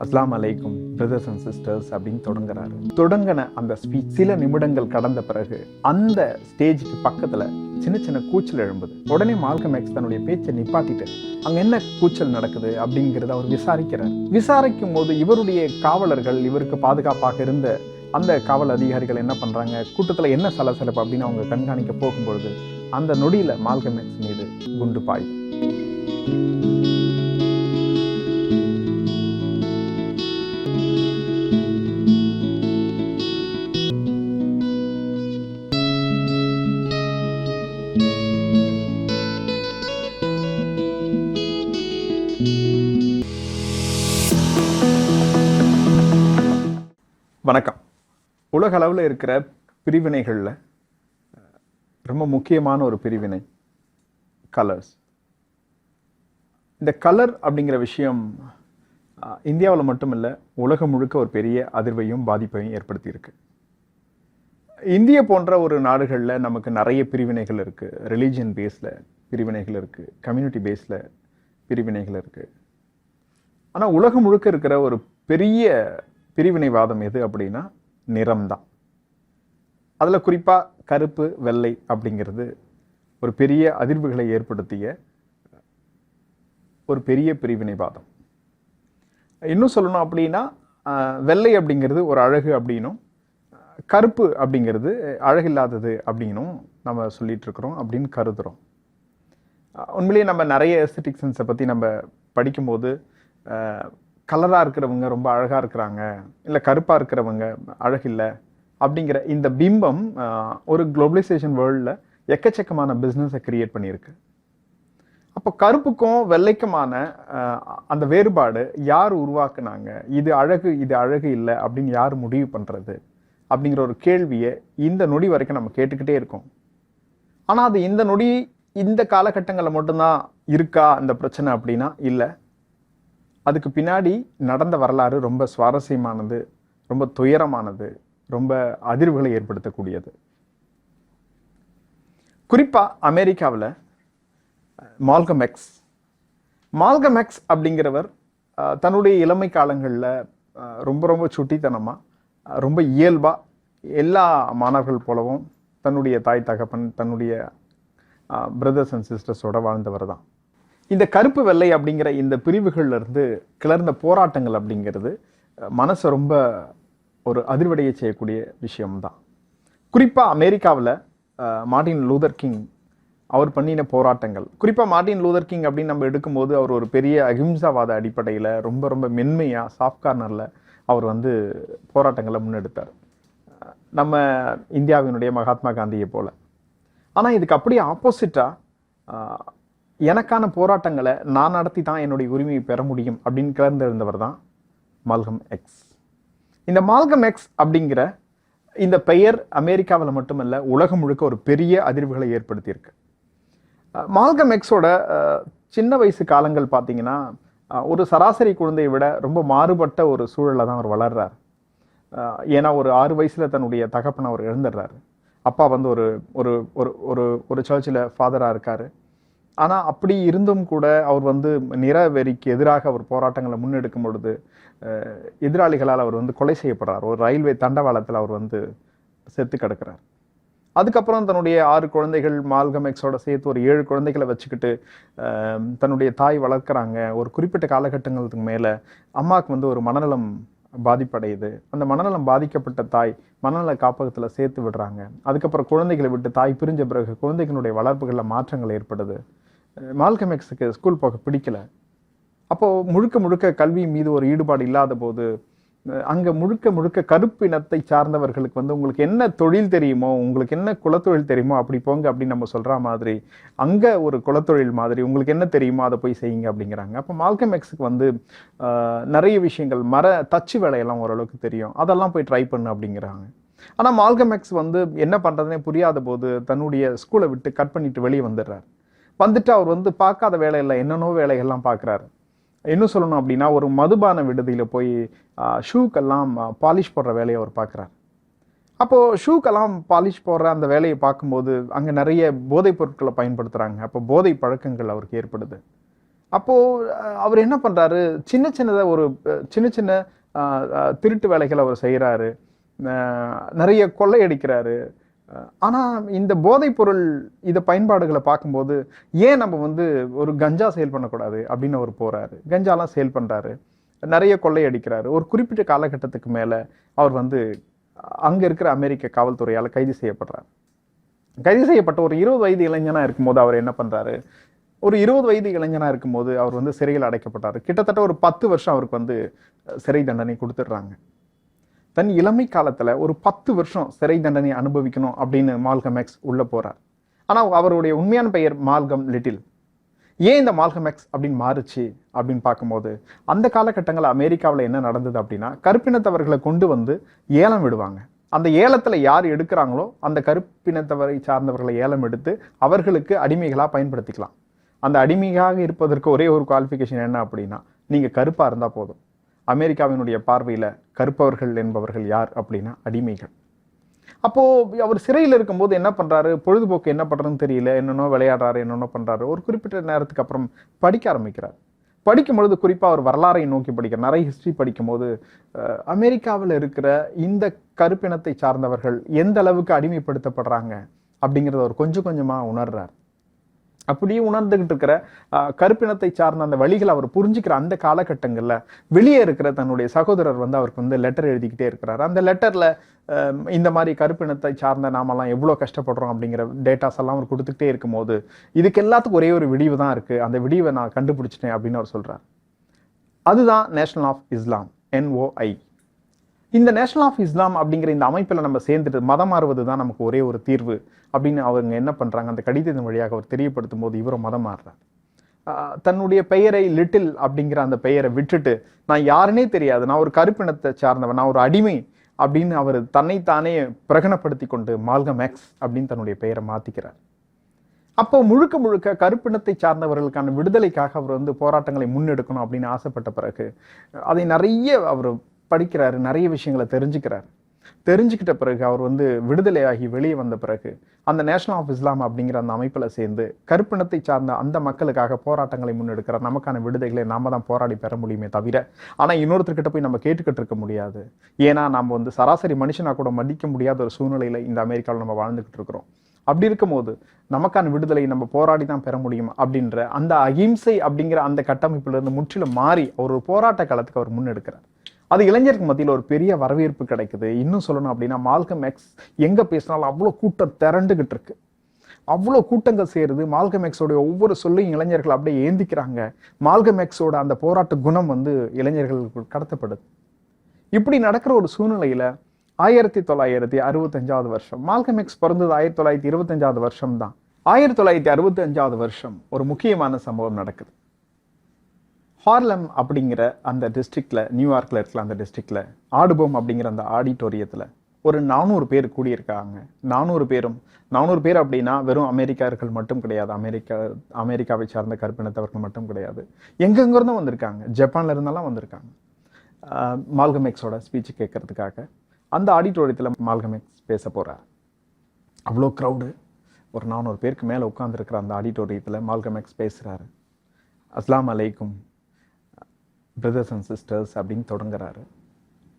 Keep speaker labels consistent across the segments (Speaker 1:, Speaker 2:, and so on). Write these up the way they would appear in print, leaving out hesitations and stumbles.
Speaker 1: அஸ்லாம் அலைக்கும் brothers and sisters அப்படின்னு தொடங்குறாரு. தொடங்கின அந்த ஸ்பீச் சில நிமிடங்கள் கடந்த பிறகு அந்த ஸ்டேஜுக்கு பக்கத்துல சின்ன சின்ன கூச்சல் எழும்புது. உடனே மால்கம் எக்ஸ் தன்னுடைய பேச்சை நிப்பாட்டிட்டு அங்க என்ன கூச்சல் நடக்குது அப்படிங்கிறத அவர் விசாரிக்கிறார். விசாரிக்கும் போது இவருடைய காவலர்கள், இவருக்கு பாதுகாப்பாக இருந்த அந்த காவல் அதிகாரிகள் என்ன பண்றாங்க, கூட்டத்துல என்ன சலசலப்பு அப்படின்னு அவங்க கண்காணிக்க போகும்பொழுது அந்த நொடியில மால்கம் எக்ஸ் மீது குண்டு பாய். வணக்கம். உலக அளவில் இருக்கிற பிரிவினைகளில் ரொம்ப முக்கியமான ஒரு பிரிவினை கலர்ஸ். இந்த கலர் அப்படிங்கிற விஷயம் இந்தியாவில் மட்டும் இல்லை, உலகம் முழுக்க ஒரு பெரிய அதிர்வையும் பாதிப்பையும் ஏற்படுத்தியிருக்கு. இந்தியா போன்ற ஒரு நாடுகளில் நமக்கு நிறைய பிரிவினைகள் இருக்குது. ரிலீஜியன் பேஸில் பிரிவினைகள் இருக்குது, கம்யூனிட்டி பேஸில் பிரிவினைகள் இருக்குது. ஆனால் உலகம் முழுக்க இருக்கிற ஒரு பெரிய பிரிவினைவாதம் எது அப்படின்னா நிறம்தான். அதில் குறிப்பாக கருப்பு வெள்ளை அப்படிங்கிறது ஒரு பெரிய அதிர்வுகளை ஏற்படுத்திய ஒரு பெரிய பிரிவினைவாதம். இன்னும் சொல்லணும் அப்படின்னா வெள்ளை அப்படிங்கிறது ஒரு அழகு அப்படின்னும், கருப்பு அப்படிங்கிறது அழகில்லாதது அப்படின்னும் நம்ம சொல்லிட்டு இருக்கிறோம் அப்படின்னு கருதுகிறோம். உண்மையிலேயே நம்ம நிறைய எஸ்தெட்டிக் சென்ஸை பற்றி நம்ம படிக்கும்போது கலராக இருக்கிறவங்க ரொம்ப அழகாக இருக்கிறாங்க, இல்லை கருப்பாக இருக்கிறவங்க அழகில்லை அப்படிங்கிற இந்த பிம்பம் ஒரு குளோபலைசேஷன் வேர்ல்டில் எக்கச்சக்கமான பிஸ்னஸை கிரியேட் பண்ணியிருக்கு. அப்போ கருப்புக்கும் வெள்ளைக்குமான அந்த வேறுபாடு யார் உருவாக்குனாங்க, இது அழகு இது அழகு இல்லை அப்படின்னு யார் முடிவு பண்ணுறது அப்படிங்கிற ஒரு கேள்வியை இந்த நொடி வரைக்கும் நம்ம கேட்டுக்கிட்டே இருக்கோம். ஆனால் அது இந்த நொடி இந்த காலகட்டங்களில் மட்டும்தான் இருக்கா இந்த பிரச்சனை அப்படின்னா இல்லை. அதுக்கு பின்னாடி நடந்த வரலாறு ரொம்ப சுவாரஸ்யமானது, ரொம்ப துயரமானது, ரொம்ப அதிர்வுகளை ஏற்படுத்தக்கூடியது. குறிப்பாக அமெரிக்காவில் மால்கம் எக்ஸ் அப்படிங்கிறவர் தன்னுடைய இளமை காலங்களில் ரொம்ப ரொம்ப சுட்டித்தனமாக, ரொம்ப இயல்பாக எல்லா மாணவர்கள் போலவும் தன்னுடைய தாய் தகப்பன், தன்னுடைய பிரதர்ஸ் அண்ட் சிஸ்டர்ஸோட வாழ்ந்தவர் தான். இந்த கருப்பு வெள்ளை அப்படிங்கிற இந்த பிரிவுகள்ல இருந்து கிளர்ந்த போராட்டங்கள் அப்படிங்கிறது மனசை ரொம்ப ஒரு அதிர்வடைய செய்யக்கூடிய விஷயம்தான். குறிப்பாக அமெரிக்காவில் மார்ட்டின் லூதர் கிங் அவர் பண்ணின போராட்டங்கள், குறிப்பாக மார்ட்டின் லூதர் கிங் அப்படின்னு நம்ம எடுக்கும்போது அவர் ஒரு பெரிய அகிம்சாவாத அடிப்படையில் ரொம்ப ரொம்ப மென்மையாக சாஃப்ட் கார்னரில் அவர் போராட்டங்களை முன்னெடுத்தார், நம்ம இந்தியாவினுடைய மகாத்மா காந்தியை போல. ஆனால் இதுக்கு அப்படியே ஆப்போசிட்டாக எனக்கான போராட்டங்களை நான் நடத்தி தான் என்னுடைய உரிமையை பெற முடியும் அப்படின்னு கிளர்ந்திருந்தவர் தான் மால்கம் எக்ஸ். இந்த மால்கம் எக்ஸ் அப்படிங்கிற இந்த பெயர் அமெரிக்காவில் மட்டுமல்ல, உலகம் முழுக்க ஒரு பெரிய அதிர்வுகளை ஏற்படுத்தியிருக்கு. மால்கம் எக்ஸோட சின்ன வயசு காலங்கள் பார்த்தீங்கன்னா ஒரு சராசரி குழந்தையை விட ரொம்ப மாறுபட்ட ஒரு சூழலில் தான் அவர் வளர்றார். ஏன்னா ஒரு 6 வயசுல தன்னுடைய தகப்பனை அவர் இழந்துடுறாரு. அப்பா ஒரு ஒரு ஒரு ஒரு சர்ச்சில் ஃபாதராக இருக்கார். ஆனால் அப்படி இருந்தும் கூட அவர் நிறவெறிக்கு எதிராக அவர் போராட்டங்களை முன்னெடுக்கும் பொழுது எதிராளிகளால் அவர் கொலை செய்யப்படுறார். ஒரு ரயில்வே தண்டவாளத்தில் அவர் செத்து கிடக்கிறார். அதுக்கப்புறம் தன்னுடைய 6 குழந்தைகள் மால்கம் எக்ஸோட சேர்த்து ஒரு 7 குழந்தைகளை வச்சுக்கிட்டு தன்னுடைய தாய் வளர்க்குறாங்க. ஒரு குறிப்பிட்ட காலகட்டங்களுக்கு மேலே அம்மாவுக்கு ஒரு மனநலம் பாதிப்படையுது. அந்த மனநலம் பாதிக்கப்பட்ட தாய் மனநல காப்பகத்தில் சேர்த்து விடுறாங்க. அதுக்கப்புறம் குழந்தைகளை விட்டு தாய் பிரிஞ்ச பிறகு குழந்தைகளுடைய வளர்ப்புகளில் மாற்றங்கள் ஏற்படுது. மால்கம் எக்ஸுக்கு ஸ்கூல் போக பிடிக்கல. அப்போது முழுக்க முழுக்க கல்வி மீது ஒரு ஈடுபாடு இல்லாத போது அங்கே முழுக்க முழுக்க கருப்பு இனத்தை சார்ந்தவர்களுக்கு உங்களுக்கு என்ன தொழில் தெரியுமோ, உங்களுக்கு என்ன குலத்தொழில் தெரியுமோ அப்படி போங்க அப்படின்னு நம்ம சொல்கிற மாதிரி அங்கே ஒரு குலத்தொழில் மாதிரி உங்களுக்கு என்ன தெரியுமோ அதை போய் செய்யுங்க அப்படிங்கிறாங்க. அப்போ மால்கம் எக்ஸுக்கு நிறைய விஷயங்கள், தச்சு வேலையெல்லாம் ஓரளவுக்கு தெரியும், அதெல்லாம் போய் ட்ரை பண்ணு அப்படிங்கிறாங்க. ஆனால் மால்கம் எக்ஸ் என்ன பண்ணுறதுனே புரியாத போது தன்னுடைய ஸ்கூலை விட்டு கட் பண்ணிட்டு வெளியே வந்துடுறார். வந்துட்டு அவர் பார்க்காத வேலையில் என்னென்னோ வேலைகள்லாம் பார்க்குறாரு. இன்னும் சொல்லணும் அப்படின்னா ஒரு மதுபான விடுதியில் போய் ஷூக்கெல்லாம் பாலிஷ் போடுற வேலையை அவர் பார்க்குறார். அப்போது ஷூக்கெல்லாம் பாலிஷ் போடுற அந்த வேலையை பார்க்கும்போது அங்கே நிறைய போதைப் பொருட்களை பயன்படுத்துகிறாங்க. அப்போ போதை பழக்கங்கள் அவருக்கு ஏற்படுது. அப்போது அவர் என்ன பண்ணுறாரு, சின்ன சின்னதாக ஒரு சின்ன சின்ன திருட்டு வேலைகள் அவர் செய்கிறாரு, நிறைய கொள்ளையடிக்கிறாரு. ஆனால் இந்த போதைப்பொருள் இதை பயன்பாடுகளை பார்க்கும்போது ஏன் நம்ம வந்து ஒரு கஞ்சா சேல் பண்ணக்கூடாது அப்படின்னு அவர் போகிறாரு. கஞ்சாலாம் சேல் பண்ணுறாரு, நிறைய கொள்ளையடிக்கிறாரு. ஒரு குறிப்பிட்ட காலகட்டத்துக்கு மேலே அவர் வந்து அங்கே இருக்கிற அமெரிக்க காவல்துறையால் கைது செய்யப்படுறார். கைது செய்யப்பட்ட ஒரு 20 வயது இளைஞனாக இருக்கும்போது அவர் என்ன பண்ணுறாரு, ஒரு 20 வயது இளைஞனாக இருக்கும்போது அவர் வந்து சிறையில் அடைக்கப்பட்டார். கிட்டத்தட்ட ஒரு 10 வருஷம் அவருக்கு வந்து சிறை தண்டனை கொடுத்துட்றாங்க. தன் இளமை காலத்தில் ஒரு 10 வருஷம் சிறை தண்டனை அனுபவிக்கணும் அப்படின்னு மால்கம் எக்ஸ் உள்ளே போகிறார். ஆனால் அவருடைய உண்மையான பெயர் மால்கம் லிட்டில். ஏன் இந்த மால்கம் எக்ஸ் அப்படின்னு மாறுச்சு அப்படின்னு பார்க்கும்போது, அந்த காலகட்டங்களில் அமெரிக்காவில் என்ன நடந்தது அப்படின்னா, கருப்பினத்தவர்களை கொண்டு வந்து ஏலம் விடுவாங்க. அந்த ஏலத்தில் யார் எடுக்கிறாங்களோ அந்த கருப்பினத்தவரை சார்ந்தவர்களை ஏலம் எடுத்து அவர்களுக்கு அடிமைகளாக பயன்படுத்திக்கலாம். அந்த அடிமையாக இருப்பதற்கு ஒரே ஒரு குவாலிஃபிகேஷன் என்ன அப்படின்னா, நீங்கள் கருப்பாக இருந்தால் போதும். அமெரிக்காவினுடைய பார்வையில் கருப்பவர்கள் என்பவர்கள் யார் அப்படின்னா அடிமைகள். அப்போது அவர் சிறையில் இருக்கும்போது என்ன பண்ணுறாரு, பொழுதுபோக்கு என்ன பண்ணுறதுன்னு தெரியல, என்னென்னோ விளையாடுறாரு, என்னென்னோ பண்ணுறாரு. ஒரு குறிப்பிட்ட நேரத்துக்கு அப்புறம் படிக்க ஆரம்பிக்கிறார். படிக்கும்பொழுது குறிப்பாக அவர் வரலாறை நோக்கி படிக்கிறார். நிறைய ஹிஸ்ட்ரி படிக்கும்போது அமெரிக்காவில் இருக்கிற இந்த கருப்பினத்தை சார்ந்தவர்கள் எந்த அளவுக்கு அடிமைப்படுத்தப்படுறாங்க அப்படிங்கிறத அவர் கொஞ்சம் கொஞ்சமாக உணர்றார். அப்படியே உணர்ந்துகிட்டு இருக்கிற கருப்பினத்தை சார்ந்த அந்த வழிகளை அவர் புரிஞ்சுக்கிற அந்த காலகட்டங்களில் வெளியே இருக்கிற தன்னுடைய சகோதரர் வந்து அவருக்கு வந்து லெட்டர் எழுதிக்கிட்டே இருக்கிறார். அந்த லெட்டரில் இந்த மாதிரி கருப்பினத்தை சார்ந்த நாமெல்லாம் எவ்வளோ கஷ்டப்படுறோம் அப்படிங்கிற டேட்டாஸ் எல்லாம் அவர் கொடுத்துக்கிட்டே இருக்கும்போது, இதுக்கு எல்லாத்துக்கும் ஒரே ஒரு விடிவு தான் இருக்குது, அந்த விடிவை நான் கண்டுபிடிச்சிட்டேன் அப்படின்னு அவர் சொல்கிறார். அதுதான் நேஷனல் ஆஃப் இஸ்லாம், NOI. இந்த நேஷனல் ஆஃப் இஸ்லாம் அப்படிங்கிற இந்த அமைப்பில் நம்ம சேர்ந்துட்டு மதம் மாறுவது தான் நமக்கு ஒரே ஒரு தீர்வு அப்படின்னு அவங்க என்ன பண்ணுறாங்க, அந்த கடிதத்தின் வழியாக அவர் தெரியப்படுத்தும் போது இவரும் மதம் மாறுறார். தன்னுடைய பெயரை லிட்டில் அப்படிங்கிற அந்த பெயரை விட்டுட்டு, நான் யாருன்னே தெரியாது, நான் ஒரு கருப்பினத்தை சார்ந்தவன், நான் ஒரு அடிமை அப்படின்னு அவர் தன்னைத்தானே பிரகடனப்படுத்தி கொண்டு மால்கம் எக்ஸ் அப்படின்னு தன்னுடைய பெயரை மாற்றிக்கிறார். அப்போ முழுக்க முழுக்க கருப்பினத்தை சார்ந்தவர்களுக்கான விடுதலைக்காக அவர் வந்து போராட்டங்களை முன்னெடுக்கணும் அப்படின்னு ஆசைப்பட்ட பிறகு அதை நிறைய அவர் படிக்கிறாரு, நிறைய விஷயங்களை தெரிஞ்சுக்கிட்ட பிறகு அவர் வந்து விடுதலையாகி வெளியே வந்த பிறகு அந்த நேஷனல் ஆஃப் இஸ்லாம் அப்படிங்கிற அந்த அமைப்பில் சேர்ந்து கருப்பினத்தை சார்ந்த அந்த மக்களுக்காக போராட்டங்களை முன்னெடுக்கிறார். நமக்கான விடுதலைகளை நாம தான் போராடி பெற முடியுமே தவிர, ஆனால் இன்னொருத்தர்கிட்ட போய் நம்ம கேட்டுக்கிட்டு இருக்க முடியாது. ஏன்னா நம்ம வந்து சராசரி மனுஷனா கூட மதிக்க முடியாத ஒரு சூழ்நிலையில் இந்த அமெரிக்காவில் நம்ம வாழ்ந்துகிட்டு இருக்கிறோம். அப்படி இருக்கும்போது நமக்கான விடுதலை நம்ம போராடி தான் பெற முடியும் அப்படின்ற அந்த அகிம்சை அப்படிங்கிற அந்த கட்டமைப்பிலிருந்து முற்றிலும் மாறி ஒரு போராட்ட காலத்துக்கு அவர் முன்னெடுக்கிறார். அது இளைஞருக்கு மத்தியில் ஒரு பெரிய வரவேற்பு கிடைக்குது. இன்னும் சொல்லணும் அப்படின்னா மால்கம் எக்ஸ் எங்கே பேசினாலும் அவ்வளோ கூட்டம் திரண்டுகிட்டு இருக்கு, அவ்வளோ கூட்டங்கள் சேருது. மால்கம் எக்ஸோடைய ஒவ்வொரு சொல்லையும் இளைஞர்கள் அப்படியே ஏந்திக்கிறாங்க. மால்கம் எக்ஸோட அந்த போராட்ட குணம் வந்து இளைஞர்களுக்கு கடத்தப்படுது. இப்படி நடக்கிற ஒரு சூழ்நிலையில 1965 வருஷம், மால்கம் எக்ஸ் பிறந்தது 1925 வருஷம் தான். 1965 வருஷம் ஒரு முக்கியமான சம்பவம் நடக்குது. ஹார்லம் அப்படிங்கிற அந்த டிஸ்ட்ரிக்ட்ல, நியூயார்க்ல இருக்கிற அந்த டிஸ்ட்ரிக்ட்ல ஆடுபோம் அப்படிங்கிற அந்த ஆடிட்டோரியத்தில் ஒரு 400 பேர் கூடியிருக்காங்க. 400 பேர் அப்படின்னா வெறும் அமெரிக்கர்கள் மட்டும் கிடையாது, அமெரிக்காவை சார்ந்த கருப்பினத்தவர்கள் மட்டும் கிடையாது, எங்கெங்கிருந்தும் வந்திருக்காங்க, ஜப்பான்ல இருந்தெல்லாம் வந்திருக்காங்க மால்கம் எக்ஸோட ஸ்பீச் கேட்கறதுக்காக. அந்த ஆடிட்டோரியத்தில் மால்கம் எக்ஸ் பேச போறார். அவ்வளோ க்ரௌடு, ஒரு 400 பேருக்கு மேலே உட்கார்ந்துருக்கிற அந்த ஆடிட்டோரியத்தில் மால்கம் எக்ஸ் பேசுகிறாரு. அஸ்லாம் அலைக்கும் பிரதர்ஸ் அண்ட் சிஸ்டர்ஸ் அப்படின்னு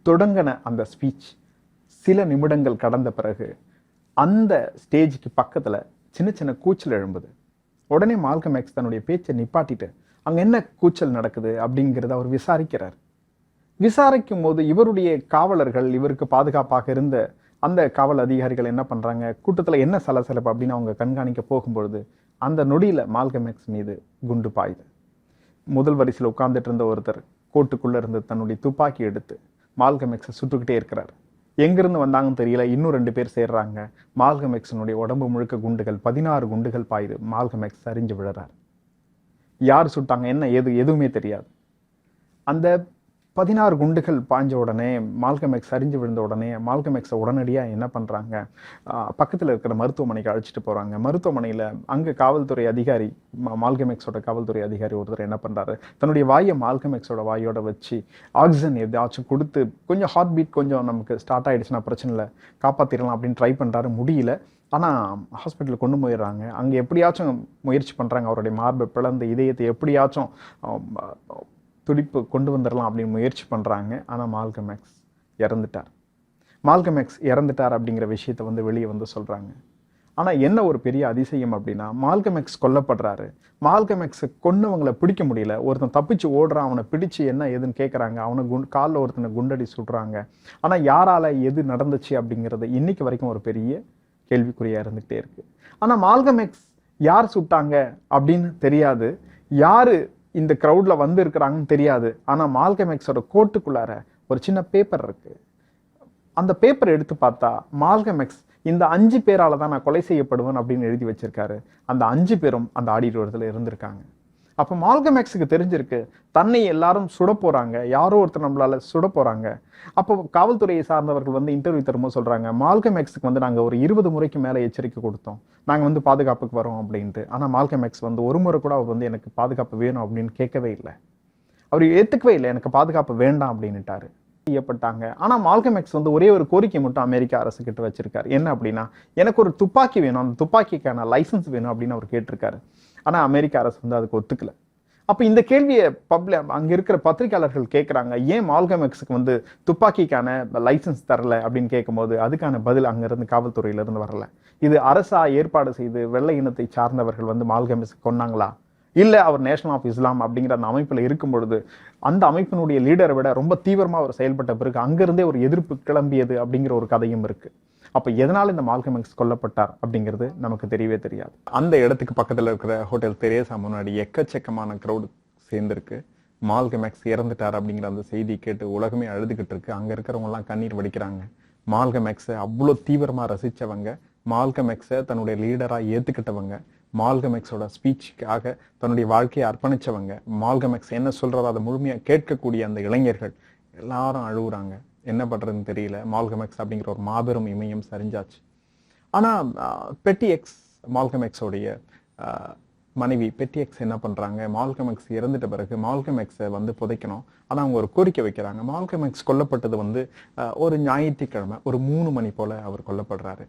Speaker 1: தொடங்கின அந்த ஸ்பீச் சில நிமிடங்கள் கடந்த பிறகு அந்த ஸ்டேஜுக்கு பக்கத்தில் சின்ன சின்ன கூச்சல் எழும்புது. உடனே மால்கம் எக்ஸ் தன்னுடைய பேச்சை நிப்பாட்டிட்டு அங்கே என்ன கூச்சல் நடக்குது அப்படிங்கிறத அவர் விசாரிக்கும் போது இவருடைய காவலர்கள், இவருக்கு பாதுகாப்பாக இருந்த அந்த காவல் அதிகாரிகள் என்ன பண்ணுறாங்க, கூட்டத்தில் என்ன சலசலப்பு அப்படின்னு அவங்க கண்காணிக்க போகும்பொழுது அந்த நொடியில் மால்கம் எக்ஸ் மீது குண்டு பாயுது. முதல் வரிசையில் உட்கார்ந்துட்டு இருந்த ஒருத்தர் கோட்டுக்குள்ளே இருந்து தன்னுடைய துப்பாக்கி எடுத்து மால்கம் எக்ஸை சுட்டுக்கிட்டே இருக்கிறார். எங்கிருந்து வந்தாங்கன்னு தெரியல. இன்னும் 2 பேர் சேர்றாங்க. மால்கம் எக்ஸனுடைய உடம்பு முழுக்க குண்டுகள், 16 குண்டுகள் பாயுது. மால்கம் எக்ஸ் சரிஞ்சு விழுறார். யார் சுட்டாங்க, என்ன எதுவுமே தெரியாது. அந்த 16 குண்டுகள் பாய்ஞ்ச உடனே, மால்கம் எக்ஸ் சரிஞ்சு விழுந்த உடனே, மால்கம் எக்ஸை உடனடியாக என்ன பண்ணுறாங்க, பக்கத்தில் இருக்கிற மருத்துவமனைக்கு அழைச்சிட்டு போகிறாங்க. மருத்துவமனையில் அங்கே காவல்துறை அதிகாரி, மால்கம் எக்ஸோட காவல்துறை அதிகாரி ஒருத்தர் என்ன பண்ணுறாரு, தன்னுடைய வாயை மால்கம் எக்ஸோட வாயோட வச்சு ஆக்சிஜன் எதாச்சும் கொடுத்து கொஞ்சம் ஹார்ட் பீட் கொஞ்சம் நமக்கு ஸ்டார்ட் ஆகிடுச்சுன்னா பிரச்சனை இல்லை, காப்பாற்றிடலாம் அப்படின்னு ட்ரை பண்ணுறாரு. முடியல. ஆனால் ஹாஸ்பிட்டலுக்கு கொண்டு போயிடுறாங்க. அங்கே எப்படியாச்சும் முயற்சி பண்ணுறாங்க, அவருடைய மார்பை பிளந்து இதயத்தை எப்படியாச்சும் துடிப்பு கொண்டு வந்துடலாம் அப்படின்னு முயற்சி பண்ணுறாங்க. ஆனால் மால்கம் எக்ஸ் இறந்துட்டார். மால்கம் எக்ஸ் இறந்துட்டார் அப்படிங்கிற விஷயத்தை வந்து வெளியே வந்து சொல்கிறாங்க. ஆனால் என்ன ஒரு பெரிய அதிசயம் அப்படின்னா, மால்கம் எக்ஸ் கொல்லப்படுறாரு. மால்கம் எக்ஸை கொன்னவங்களை பிடிக்க முடியல. ஒருத்தன் தப்பிச்சு ஓடுறான், அவனை பிடிச்சு என்ன ஏதுன்னு கேட்குறாங்க. அவனை காலில் ஒருத்தனை குண்டடி சுடுறாங்க. ஆனால் யாரால எது நடந்துச்சு அப்படிங்கிறது இன்னைக்கு வரைக்கும் ஒரு பெரிய கேள்விக்குறியாக இருந்துகிட்டே இருக்கு. ஆனால் மால்கம் எக்ஸ் யார் சுட்டாங்க அப்படின்னு தெரியாது, யார் இந்த க்ரௌடில் வந்து இருக்கிறாங்கன்னு தெரியாது. ஆனால் மால்கம் எக்ஸோட கோட்டுக்குள்ளார ஒரு சின்ன பேப்பர் இருக்கு. அந்த பேப்பர் எடுத்து பார்த்தா மால்கம் எக்ஸ் இந்த 5 பேரால தான் நான் கொலை செய்யப்படுவேன் அப்படின்னு எழுதி வச்சிருக்காரு. அந்த 5 பேரும் அந்த ஆடிட்டோரியத்தில் இருந்திருக்காங்க. அப்போ மால்கம் எக்ஸுக்கு தெரிஞ்சிருக்கு, தன்னை எல்லாரும் சுட போறாங்க, யாரோ ஒருத்தர் நம்மளால சுட போறாங்க. அப்போ காவல்துறையை சார்ந்தவர்கள் வந்து இன்டர்வியூ தரும்போது சொல்றாங்க, மால்கம் எக்ஸுக்கு வந்து நாங்கள் ஒரு 20 முறைக்கு மேலே எச்சரிக்கை கொடுத்தோம், நாங்கள் வந்து பாதுகாப்புக்கு வரோம் அப்படின்ட்டு. ஆனால் மால்கம் எக்ஸ் வந்து ஒரு முறை கூட அவர் வந்து எனக்கு பாதுகாப்பு வேணும் அப்படின்னு கேட்கவே இல்லை. அவர் ஏற்றுக்கவே இல்லை, எனக்கு பாதுகாப்பு வேண்டாம் அப்படின்னுட்டாரு. செய்யப்பட்டாங்க. ஆனால் மால்கம் எக்ஸ் வந்து ஒரே ஒரு கோரிக்கை மட்டும் அமெரிக்க அரசு கிட்ட வச்சிருக்காரு. என்ன அப்படின்னா, எனக்கு ஒரு துப்பாக்கி வேணும், அந்த துப்பாக்கிக்கான லைசன்ஸ் வேணும் அப்படின்னு அவர் கேட்டிருக்காரு. ஆனால் அமெரிக்க அரசு வந்து அதுக்கு ஒத்துக்கல. அப்போ இந்த கேள்வியை அங்கே இருக்கிற பத்திரிகையாளர்கள் கேட்குறாங்க, ஏன் மால்கம் எக்ஸுக்கு வந்து துப்பாக்கிக்கான லைசன்ஸ் தரல அப்படின்னு கேட்கும்போது அதுக்கான பதில் அங்கிருந்து காவல்துறையிலிருந்து வரல. இது அரசா ஏற்பாடு செய்து வெள்ளை இனத்தை சார்ந்தவர்கள் வந்து மால்கம் எக்ஸ் கொன்னாங்களா, இல்லை அவர் நேஷனல் ஆஃப் இஸ்லாம் அப்படிங்கிற அந்த அமைப்பில் இருக்கும் பொழுது அந்த அமைப்பினுடைய லீடரை விட ரொம்ப தீவிரமாக அவர் செயல்பட்ட பிறகு அங்கிருந்தே ஒரு எதிர்ப்பு கிளம்பியது அப்படிங்கிற ஒரு கதையும் இருக்கு. அப்போ எதனால் இந்த மால்கம் எக்ஸ் கொல்லப்பட்டார் அப்படிங்கிறது நமக்கு தெரியவே தெரியாது. அந்த இடத்துக்கு பக்கத்தில் இருக்கிற ஹோட்டல் தெரேசா முன்னாடி எக்கச்சக்கமான க்ரௌடு சேர்ந்துருக்கு. மால்கம் எக்ஸ் இறந்துட்டார் அப்படிங்கிற அந்த செய்தி கேட்டு உலகமே அழுதுகிட்டு இருக்கு. அங்கே இருக்கிறவங்க எல்லாம் கண்ணீர் வடிக்கிறாங்க. மால்கம் எக்ஸை அவ்வளோ தீவிரமாக ரசித்தவங்க, மால்கம் எக்ஸை தன்னுடைய லீடராக ஏற்றுக்கிட்டவங்க, மால்கம் எக்ஸோட ஸ்பீச்சுக்காக தன்னுடைய வாழ்க்கையை அர்ப்பணிச்சவங்க, மால்கம் எக்ஸ் என்ன சொல்றதோ அதை முழுமையாக கேட்கக்கூடிய அந்த இளைஞர்கள் எல்லாரும் அழுகுறாங்க. என்ன பண்றதுன்னு தெரியல. மால்கம் எக்ஸ் அப்படிங்கிற ஒரு மாபெரும் இமயம் சரிஞ்சாச்சு. ஆனா பெட்டி எக்ஸ், மால்கம் எக்ஸோடைய மனைவி பெட்டி எக்ஸ் என்ன பண்றாங்க, மால்கம் எக்ஸ் இறந்துட்ட பிறகு மால்கம் எக்ஸை வந்து புதைக்கணும். ஆனா அவங்க ஒரு கோரிக்கை வைக்கிறாங்க. மால்கம் எக்ஸ் கொல்லப்பட்டது வந்து ஒரு ஞாயிற்றுக்கிழமை ஒரு 3 மணி போல அவர் கொல்லப்படுறாரு.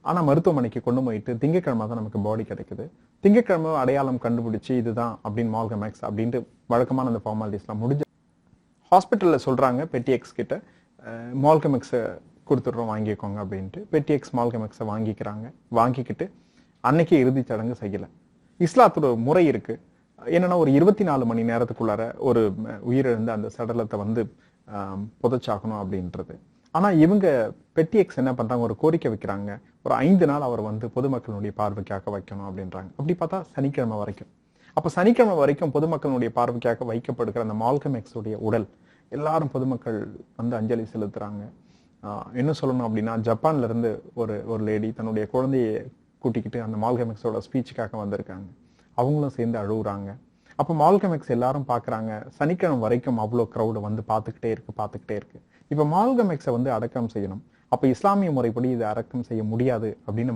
Speaker 1: ஆனால் மருத்துவமனைக்கு கொண்டு போயிட்டு திங்கக்கிழமை தான் நமக்கு பாடி கிடைக்குது. திங்கக்கிழமை அடையாளம் கண்டுபிடிச்சி இதுதான் அப்படின்னு மால்கம் எக்ஸ் அப்படின்ட்டு வழக்கமான அந்த ஃபார்மாலிட்டிஸ்லாம் முடிஞ்சு ஹாஸ்பிட்டலில் சொல்கிறாங்க பெட்டி எக்ஸ் கிட்ட, மால்கம் எக்ஸை கொடுத்துட்றோம் வாங்கிக்கோங்க அப்படின்ட்டு. பெட்டி எக்ஸ் மால்கம் எக்ஸை வாங்கிக்கிட்டு அன்னைக்கு இறுதி சடங்கு செய்யலை. இஸ்லாத்தோட ஒரு முறை இருக்குது என்னன்னா, ஒரு 24 மணி நேரத்துக்குள்ளார ஒரு உயிரிழந்த அந்த சடலத்தை வந்து புதைச்சாக்கணும் அப்படின்றது. ஆனால் இவங்க பெட்டி எக்ஸ் என்ன பண்ணுறாங்க, ஒரு கோரிக்கை வைக்கிறாங்க, ஒரு 5 நாள் அவர் வந்து பொதுமக்களுடைய பார்வைக்காக வைக்கணும் அப்படின்றாங்க. அப்படி பார்த்தா சனிக்கிழமை வரைக்கும். அப்போ சனிக்கிழமை வரைக்கும் பொதுமக்களுடைய பார்வைக்காக வைக்கப்படுகிற அந்த மால்கம் எக்ஸுடைய உடல் எல்லாரும் பொதுமக்கள் வந்து அஞ்சலி செலுத்துறாங்க. என்ன சொல்லணும் அப்படின்னா, ஜப்பான்ல இருந்து ஒரு லேடி தன்னுடைய குழந்தையை கூட்டிக்கிட்டு அந்த மால்கம் எக்ஸோட ஸ்பீச்சுக்காக வந்திருக்காங்க. அவங்களும் சேர்ந்து அழுகுறாங்க. அப்போ மால்கம் எக்ஸ் எல்லாரும் பார்க்குறாங்க. சனிக்கிழமை வரைக்கும் அவ்வளோ க்ரௌடு வந்து பார்த்துக்கிட்டே இருக்கு. இப்போ மால்கம் எக்ஸை வந்து அடக்கம் செய்யணும். அப்போ இஸ்லாமிய முறைப்படி இதை அடக்கம் செய்ய முடியாது அப்படின்னு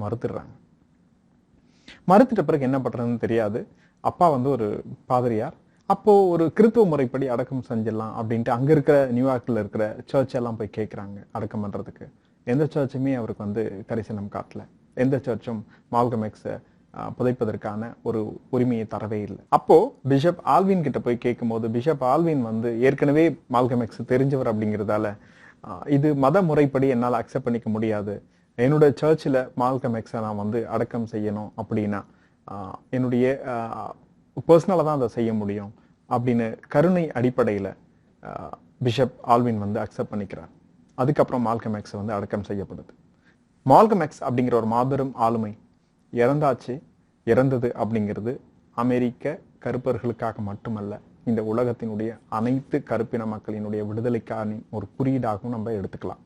Speaker 1: மறுத்துட்ட பிறகு என்ன பண்றதுன்னு தெரியாது. அப்பா வந்து ஒரு பாதிரியார். அப்போ ஒரு கிறித்துவ முறைப்படி அடக்கம் செஞ்சிடலாம் அப்படின்ட்டு அங்க இருக்கிற நியூயார்க்ல இருக்கிற சர்ச் எல்லாம் போய் கேட்குறாங்க அடக்கம் பண்றதுக்கு. எந்த சர்ச்சுமே அவருக்கு வந்து கரிசனம் காட்டல. எந்த சர்ச்சும் மால்கம் எக்ஸை புதைப்பதற்கான ஒரு உரிமையை தரவே இல்லை. அப்போ பிஷப் ஆல்வின் கிட்ட போய் கேட்கும்போது பிஷப் ஆல்வின் வந்து ஏற்கனவே மால்கம் எக்ஸ் தெரிஞ்சவர் அப்படிங்கிறதால, இது மத முறைப்படி என்னால் அக்செப்ட் பண்ணிக்க முடியாது, என்னோட சர்ச்சில் மால்கம் எக்ஸை நான் வந்து அடக்கம் செய்யணும் அப்படின்னா என்னுடைய பர்சனலாக தான் அதை செய்ய முடியும் அப்படின்னு கருணை அடிப்படையில் பிஷப் ஆல்வின் வந்து அக்செப்ட் பண்ணிக்கிறார். அதுக்கப்புறம் மால்கம் எக்ஸ் வந்து அடக்கம் செய்யப்படுது. மால்கம் எக்ஸ் அப்படிங்கிற ஒரு மாபெரும் ஆளுமை இறந்தது அப்படிங்கிறது அமெரிக்க கருப்பர்களுக்காக மட்டுமல்ல, இந்த உலகத்தினுடைய அனைத்து கருப்பின மக்களினுடைய விடுதலைக்கான ஒரு குறியீடாகவும் நம்ம எடுத்துக்கலாம்.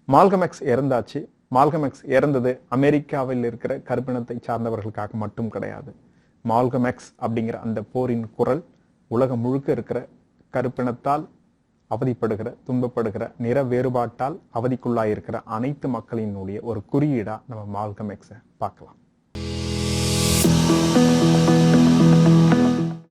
Speaker 1: மால்கம் எக்ஸ் இறந்தாச்சு. மால்கம் எக்ஸ் இறந்தது அமெரிக்காவில் இருக்கிற கருப்பினத்தை சார்ந்தவர்களுக்காக மட்டும் கிடையாது. மால்கம் எக்ஸ் அப்படிங்கிற அந்த போரின் குரல் உலகம் முழுக்க இருக்கிற கருப்பினத்தால் அவதிப்படுகிற, துன்பப்படுகிற, நிற வேறுபாட்டால் அவதிக்குள்ளாயிருக்கிற அனைத்து மக்களினுடைய ஒரு குறியீடா நம்ம மால்கம் எக்ஸை பார்க்கலாம்.